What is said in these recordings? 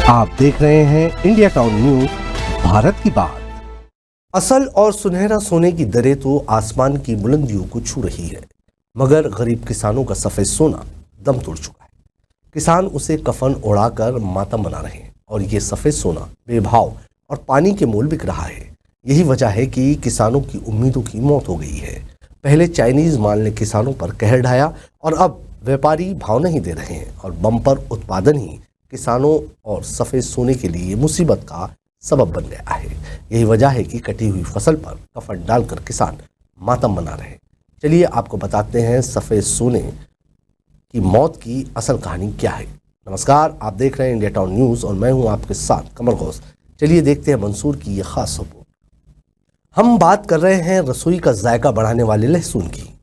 आप देख रहे हैं इंडिया टाउन न्यूज, भारत की बात। असल और सुनहरा सोने की दरें तो आसमान की बुलंदियों को छू रही है, मगर गरीब किसानों का सफेद सोना दम तोड़ चुका है। किसान उसे कफन उड़ाकर मातम मना रहे हैं और ये सफेद सोना बेभाव और पानी के मोल बिक रहा है। यही वजह है कि किसानों की उम्मीदों की मौत हो गई है। पहले चाइनीज माल ने किसानों पर कहर ढाया और अब व्यापारी भाव नहीं दे रहे हैं और बम्पर उत्पादन ही किसानों और सफेद सोने के लिए मुसीबत का सबब बन गया है। यही वजह है कि कटी हुई फसल पर कफन डालकर किसान मातम मना रहे हैं। चलिए आपको बताते हैं सफेद सोने की मौत की असल कहानी क्या है। नमस्कार, आप देख रहे हैं इंडिया टाउन न्यूज और मैं हूं आपके साथ कमर गौस। चलिए देखते हैं मंसूर की यह खास रिपोर्ट। हम बात कर रहे हैं रसोई का जायका बढ़ाने वाले लहसुन की।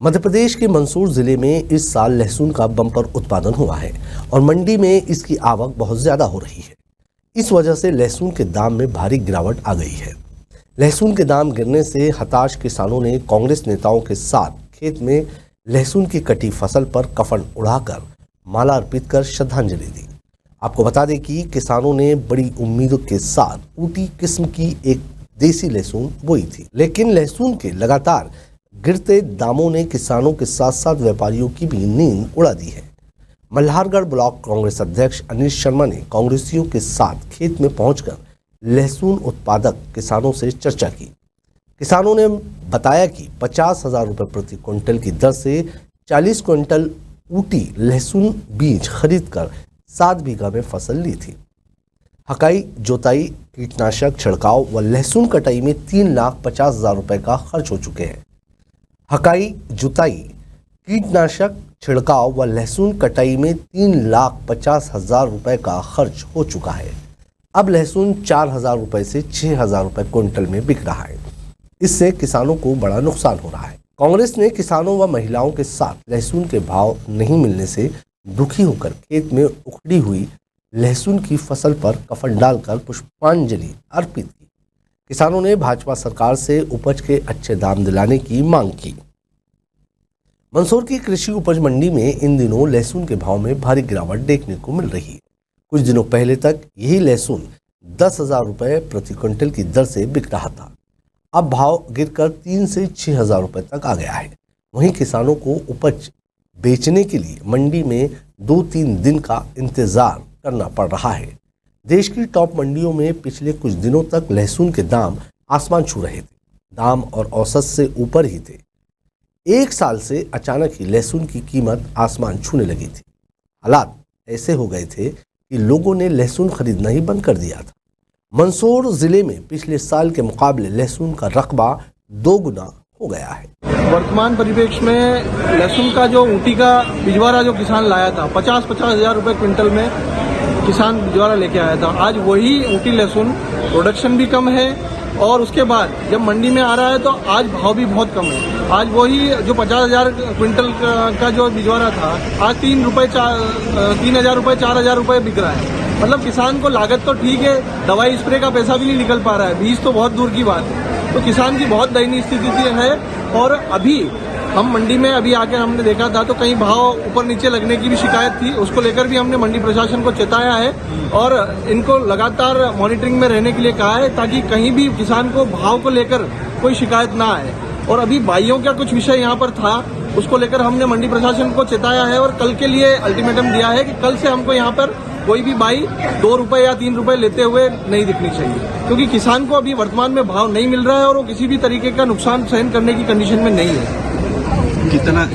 मध्य प्रदेश के मंदसौर जिले में इस साल लहसुन का बम्पर उत्पादन हुआ है और मंडी में इसकी आवक बहुत ज्यादा हो रही है। इस वजह से लहसुन के दाम में भारी गिरावट आ गई है। लहसुन के दाम गिरने से हताश किसानों ने कांग्रेस नेताओं के साथ खेत में लहसुन की कटी फसल पर कफन उड़ाकर माला अर्पित कर श्रद्धांजलि दी। आपको बता दें कि किसानों ने बड़ी उम्मीदों के साथ ऊटी किस्म की एक देसी लहसुन बोई थी, लेकिन लहसुन के लगातार गिरते दामों ने किसानों के साथ साथ व्यापारियों की भी नींद उड़ा दी है। मल्हारगढ़ ब्लॉक कांग्रेस अध्यक्ष अनिल शर्मा ने कांग्रेसियों के साथ खेत में पहुंचकर लहसुन उत्पादक किसानों से चर्चा की। किसानों ने बताया कि 50,000 रुपये प्रति क्विंटल की दर से 40 क्विंटल ऊटी लहसुन बीज खरीदकर 7 बीघा में फसल ली थी। हकाई, जोताई, कीटनाशक छिड़काव व लहसुन कटाई में 3,50,000 रुपये का खर्च हो चुके हैं। हकाई, जुताई, कीटनाशक छिड़काव व लहसुन कटाई में 3,50,000 रुपये का खर्च हो चुका है। अब लहसुन 4,000 रुपये से 6,000 रुपये क्विंटल में बिक रहा है। इससे किसानों को बड़ा नुकसान हो रहा है। कांग्रेस ने किसानों व महिलाओं के साथ लहसुन के भाव नहीं मिलने से दुखी होकर खेत में उखड़ी हुई लहसुन की फसल पर कफन डालकर पुष्पांजलि अर्पित की। किसानों ने भाजपा सरकार से उपज के अच्छे दाम दिलाने की मांग की। मंदसौर की कृषि उपज मंडी में इन दिनों लहसुन के भाव में भारी गिरावट देखने को मिल रही है। कुछ दिनों पहले तक यही लहसुन 10,000 रुपये प्रति क्विंटल की दर से बिक रहा था। अब भाव गिरकर 3 से 6,000 रुपये तक आ गया है। वहीं किसानों को उपज बेचने के लिए मंडी में 2-3 दिन का इंतजार करना पड़ रहा है। देश की टॉप मंडियों में पिछले कुछ दिनों तक लहसुन के दाम आसमान छू रहे थे। दाम और औसत से ऊपर ही थे। एक साल से अचानक ही लहसुन की कीमत आसमान छूने लगी थी। हालात ऐसे हो गए थे कि लोगों ने लहसुन खरीदना ही बंद कर दिया था। मंदसौर जिले में पिछले साल के मुकाबले लहसुन का रकबा 2 गुना हो गया है। वर्तमान परिप्रेक्ष्य में लहसुन का जो ऊटी का बिजवारा जो किसान लाया था 50-50 हजार रुपये क्विंटल में किसान बिजवारा लेके आया था, आज वही ऊटी लहसुन प्रोडक्शन भी कम है और उसके बाद जब मंडी में आ रहा है तो आज भाव भी बहुत कम है। आज वही जो 50,000 क्विंटल का जो बिजवारा था आज 3,000 रुपये 4,000 रुपये बिक रहा है। मतलब किसान को लागत तो ठीक है, दवाई स्प्रे का पैसा भी नहीं निकल पा रहा है, बीज तो बहुत दूर की बात है। तो किसान की बहुत दयनीय स्थिति है और अभी हम मंडी में अभी आकर हमने देखा था तो कहीं भाव ऊपर नीचे लगने की भी शिकायत थी। उसको लेकर भी हमने मंडी प्रशासन को चेताया है और इनको लगातार मॉनिटरिंग में रहने के लिए कहा है ताकि कहीं भी किसान को भाव को लेकर कोई शिकायत ना आए। और अभी बाइयों का कुछ विषय यहाँ पर था, उसको लेकर हमने मंडी प्रशासन को चेताया है और कल के लिए अल्टीमेटम दिया है कि कल से हमको यहाँ पर कोई भी बाई 2 रुपये या 3 रुपये लेते हुए नहीं दिखनी चाहिए, क्योंकि किसान को अभी वर्तमान में भाव नहीं मिल रहा है और वो किसी भी तरीके का नुकसान सहन करने की कंडीशन में नहीं है।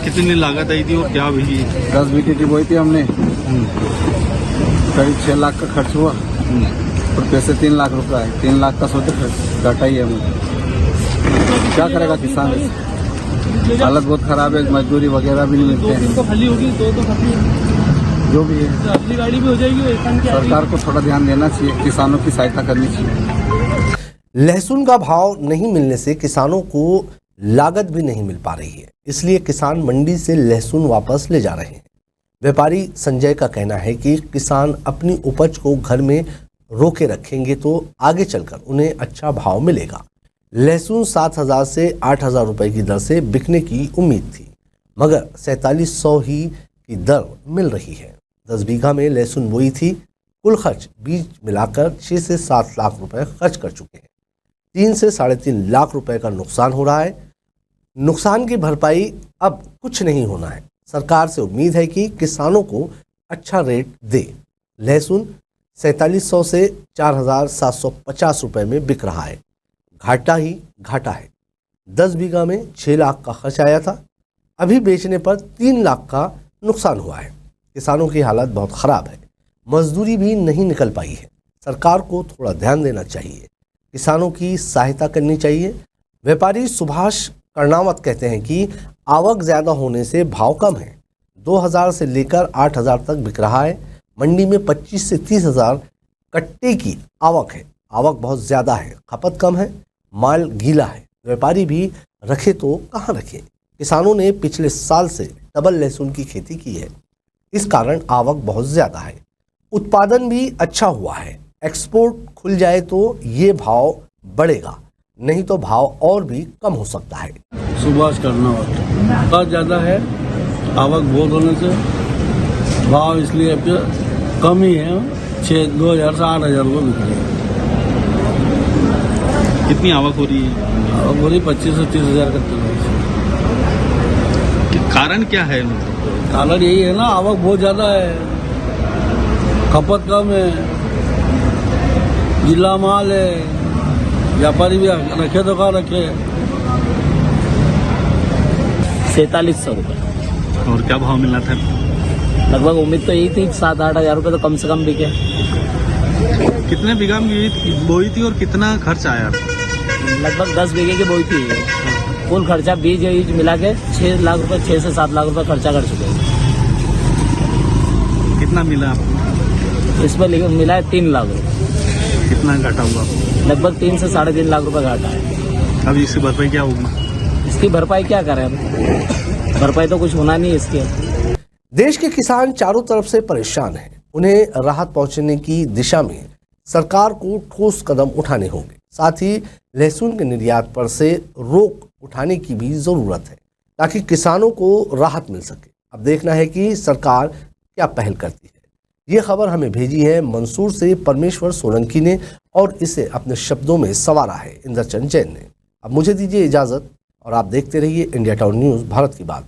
कितनी लागत आई थी और क्या हुई? 10 बीघे की बोई थी हमने, करीब 6 लाख का खर्च हुआ और पैसे 3 लाख रुपए आए। 3 लाख का सोचे घाटा ही है हमें। क्या करेगा किसान? हालत बहुत खराब है, मजदूरी वगैरह भी नहीं मिलते हैं। जो भी है अपनी गाड़ी भी हो जाएगी। सरकार को थोड़ा ध्यान देना चाहिए, किसानों की सहायता करनी चाहिए। लहसुन का भाव नहीं मिलने से किसानों को लागत भी नहीं मिल पा रही है, इसलिए किसान मंडी से लहसुन वापस ले जा रहे हैं। व्यापारी संजय का कहना है कि किसान अपनी उपज को घर में रोके रखेंगे तो आगे चलकर उन्हें अच्छा भाव मिलेगा। लहसुन 7,000 से 8,000 रुपये की दर से बिकने की उम्मीद थी, मगर 4700 ही की दर मिल रही है। 10 बीघा में लहसुन बोई थी, कुल खर्च बीज मिलाकर 6 से 7 लाख रुपए खर्च कर चुके हैं। 3 से 3.5 लाख रुपए का नुकसान हो रहा है। नुकसान की भरपाई अब कुछ नहीं होना है। सरकार से उम्मीद है कि किसानों को अच्छा रेट दे। लहसुन 4700 से 4750 रुपए में बिक रहा है। घाटा ही घाटा है। 10 बीघा में 6 लाख का खर्च आया था, अभी बेचने पर 3 लाख का नुकसान हुआ है। किसानों की हालत बहुत ख़राब है, मजदूरी भी नहीं निकल पाई है। सरकार को थोड़ा ध्यान देना चाहिए, किसानों की सहायता करनी चाहिए। व्यापारी सुभाष कर्णावत कहते हैं कि आवक ज़्यादा होने से भाव कम है। 2000 से लेकर 8000 तक बिक रहा है। मंडी में 25 से 30 हज़ार कट्टे की आवक है। आवक बहुत ज़्यादा है, खपत कम है, माल गीला है। व्यापारी भी रखे तो कहाँ रखे। किसानों ने पिछले साल से डबल लहसुन की खेती की है, इस कारण आवक बहुत ज़्यादा है। उत्पादन भी अच्छा हुआ है। एक्सपोर्ट खुल जाए तो ये भाव बढ़ेगा, नहीं तो भाव और भी कम हो सकता है। सुभाष करना होता ज़्यादा है, आवक बहुत होने से भाव इसलिए कम ही है। 2000 से 8000 रुपये बिक रही है। कितनी आवक हो रही है? आवक हो रही 25 से 30 हज़ार का कारण क्या है? कारण यही है ना, आवक बहुत ज़्यादा है, खपत कम है, जिला माल है, व्यापारी भी रखे तो कहाँ रखे। 4700 रुपये और क्या भाव मिला था? लगभग उम्मीद तो यही थी 7-8 हज़ार रुपये तो कम से कम बिके। कितने बीघा में बोई थी और कितना खर्च आया? लगभग 10 बीघे की बोई थी। कुल खर्चा बीज मिला के 6 लाख रुपए, 6 से 7 लाख रुपए खर्चा कर चुके हैं। कितना मिला आपको? इसमें मिला है 3 लाख रुपए। कितना घाटा हुआ? लगभग 3 से 3.5 लाख रुपए घाटा है। अब इसकी भरपाई क्या होगी? इसकी भरपाई क्या करें अब? भरपाई तो कुछ होना नहीं इसके। देश के किसान चारों तरफ से परेशान हैं। उन्हें राहत पहुंचने की दिशा में सरकार को ठोस कदम उठाने होंगे। साथ ही लहसुन के निर्यात पर से रोक उठाने की भी ज़रूरत है, ताकि किसानों को राहत मिल सके। अब देखना है कि सरकार क्या पहल करती है। ये खबर हमें भेजी है मंसूर से परमेश्वर सोलंकी ने और इसे अपने शब्दों में संवारा है इंद्रचंद जैन ने। अब मुझे दीजिए इजाज़त और आप देखते रहिए इंडिया टाउन न्यूज़, भारत की बात।